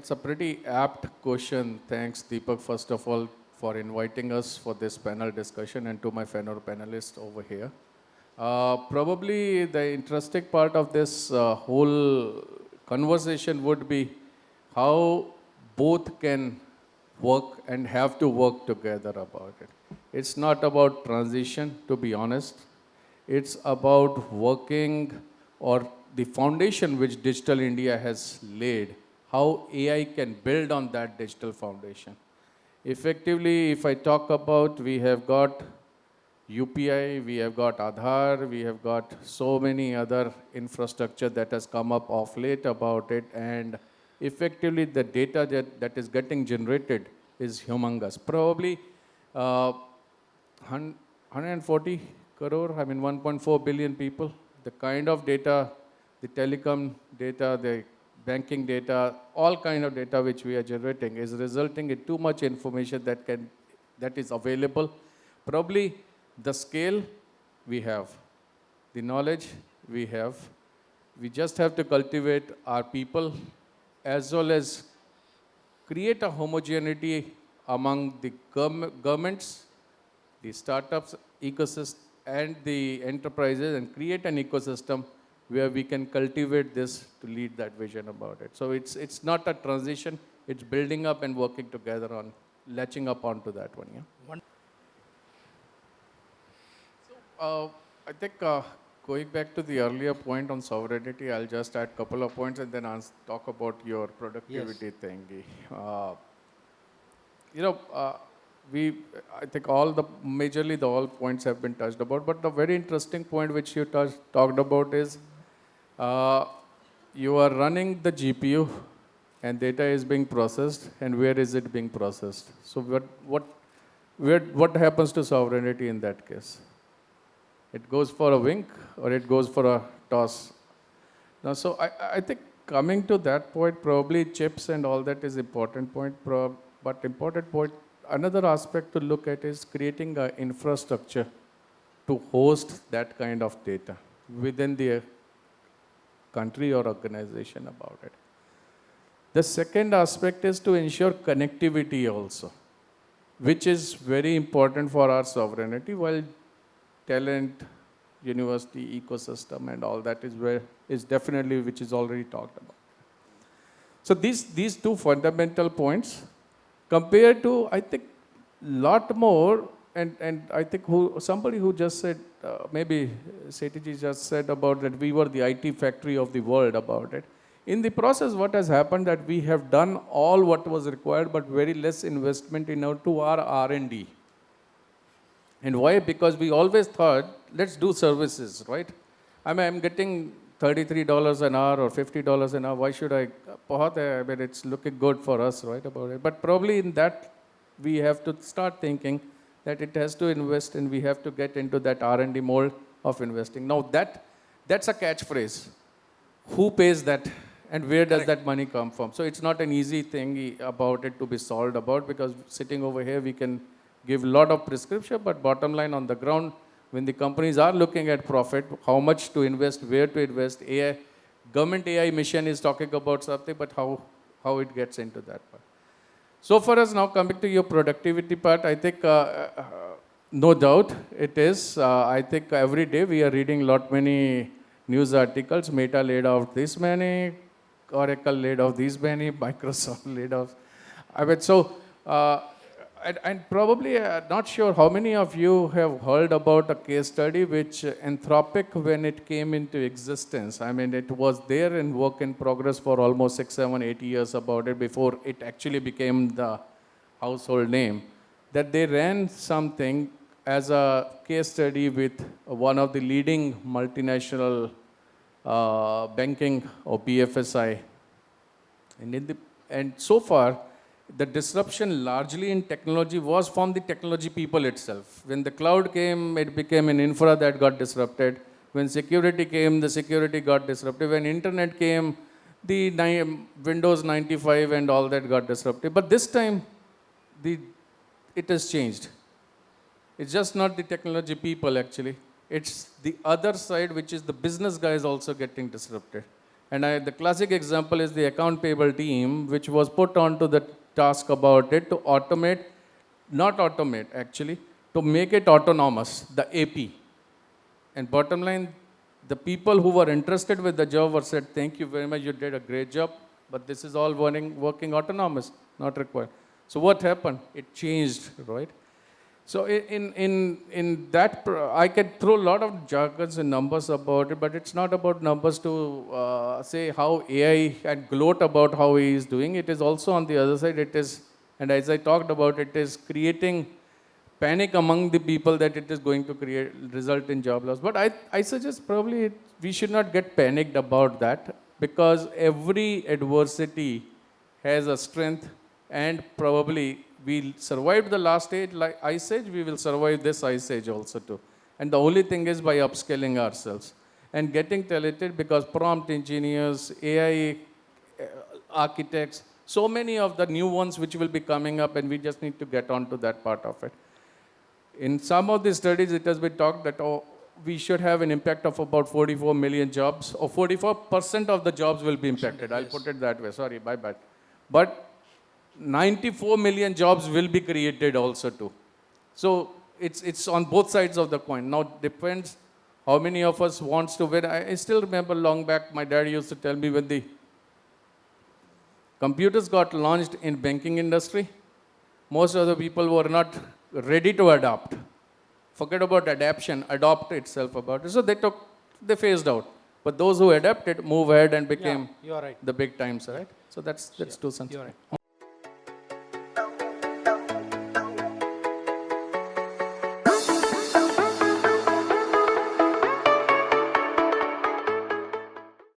it's a pretty apt question. Thanks, Deepak, first of all, for inviting us for this panel discussion and to my fellow panelists over here. Probably the interesting part of this whole conversation would be how both can work and have to work together about it. It's not about transition, to be honest. It's about working or the foundation which Digital India has laid, how AI can build on that digital foundation. Effectively, if I talk about, we have got UPI, we have got Aadhaar, we have got so many other infrastructure that has come up of late about it, and effectively the data that is getting generated is humongous. Probably 140 crore, 1.4 billion people, the kind of data, the telecom data, the banking data, all kind of data which we are generating is resulting in too much information that is available. Probably the scale we have, the knowledge we have, we just have to cultivate our people as well as create a homogeneity among the governments, the startups, ecosystem, and the enterprises, and create an ecosystem where we can cultivate this to lead that vision about it. So it's not a transition, it's building up and working together on latching up onto that one. Yeah. So I think going back to the earlier point on sovereignty, I'll just add a couple of points and then talk about your productivity thingy. I think majorly all points have been touched about, but the very interesting point which you talked about is you are running the GPU and data is being processed, and where is it being processed? So what happens to sovereignty in that case? It goes for a wink or it goes for a toss. Now, so I think coming to that point, probably chips and all that is important point, but important point, another aspect to look at is creating an infrastructure to host that kind of data within the country or organization about it. The second aspect is to ensure connectivity also, which is very important for our sovereignty, while talent, university, ecosystem, and all that is definitely which is already talked about. So these two fundamental points compared to, I think, lot more, and I think somebody who just said, maybe Setiji just said about that we were the IT factory of the world about it. In the process, what has happened that we have done all what was required, but very less investment into our R&D. And why? Because we always thought, let's do services, right? I'm getting $33 an hour or $50 an hour. Why should I? It's looking good for us, right, about it. But probably in that, we have to start thinking that it has to invest and we have to get into that R&D mold of investing. Now that's a catchphrase. Who pays that? And where does that money come from? So it's not an easy thing about it to be solved about, because sitting over here, we can give a lot of prescription, but bottom line on the ground, when the companies are looking at profit, how much to invest, where to invest, AI, government AI mission is talking about something, but how it gets into that part. So for us now, coming to your productivity part, I think no doubt it is. I think every day we are reading lot many news articles. Meta laid off this many, Oracle laid off these many, Microsoft laid off. And probably not sure how many of you have heard about a case study which Anthropic, when it came into existence, it was there in work in progress for almost 6, 7, 8 years about it before it actually became the household name, that they ran something as a case study with one of the leading multinational banking or BFSI. And so far, the disruption largely in technology was from the technology people itself. When the cloud came, it became an infra that got disrupted. When security came, the security got disrupted. When internet came, the Windows 95 and all that got disrupted. But this time, it has changed. It's just not the technology people actually. It's the other side, which is the business guys also getting disrupted. And the classic example is the account payable team, which was put onto the task about it to automate, not automate actually, to make it autonomous, the AP. And bottom line, the people who were interested with the job were said, thank you very much, you did a great job, but this is all working autonomous, not required. So what happened? It changed, right? So in that, I can throw a lot of jargons and numbers about it, but it's not about numbers to say how AI and gloat about how he is doing. It is also on the other side, it is, and as I talked about, it is creating panic among the people that it is going to result in job loss. But I suggest probably we should not get panicked about that, because every adversity has a strength, and probably we survived the last ice age, we will survive this ice age also too. And the only thing is by upskilling ourselves and getting talented, because prompt engineers, AI architects, so many of the new ones which will be coming up, and we just need to get on to that part of it. In some of the studies, it has been talked that we should have an impact of about 44 million jobs, or 44% of the jobs will be impacted. I'll put it that way. Sorry, my bad. But 94 million jobs will be created also too. So it's on both sides of the coin. Now it depends how many of us wants to win. I still remember long back, my dad used to tell me when the computers got launched in banking industry, most of the people were not ready to adapt. Forget about adaptation, adopt itself about it. So they phased out. But those who adapted, move ahead and became You are right. the big times, right? So that's Sure. two cents. You are right.